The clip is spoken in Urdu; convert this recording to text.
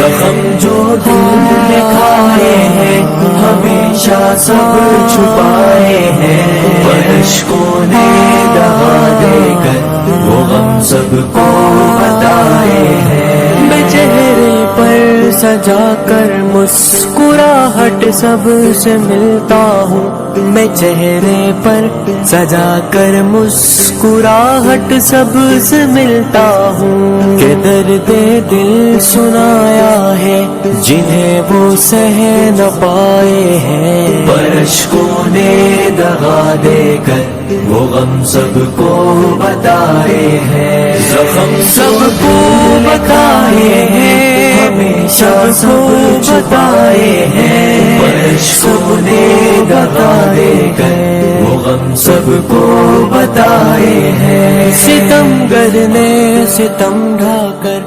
زخم جو دل میں کھائے ہیں ہمیشہ سب چھپائے ہیں، پر اشکوں نے دغا دے کر وہ غم سب کو بتائے ہیں۔ میں چہرے پر سجا کر مسکراہٹ سب سے ملتا ہوں، میں چہرے پر سجا کر مسکراہٹ سب سے ملتا ہوں، کہ درد دل سنایا ہے جنہیں وہ سہ نہ پائے ہیں، پر اشکوں نے دغا دے کر وہ غم سب کو بتائے ہیں۔ زخم سب کو بتائے ہیں ہمیشہ سب چھپائے ہیں، پر اشکوں نے دغا دے کر وہ غم سب کو بتائے ہیں۔ ستم گر نے ستم ڈھا کر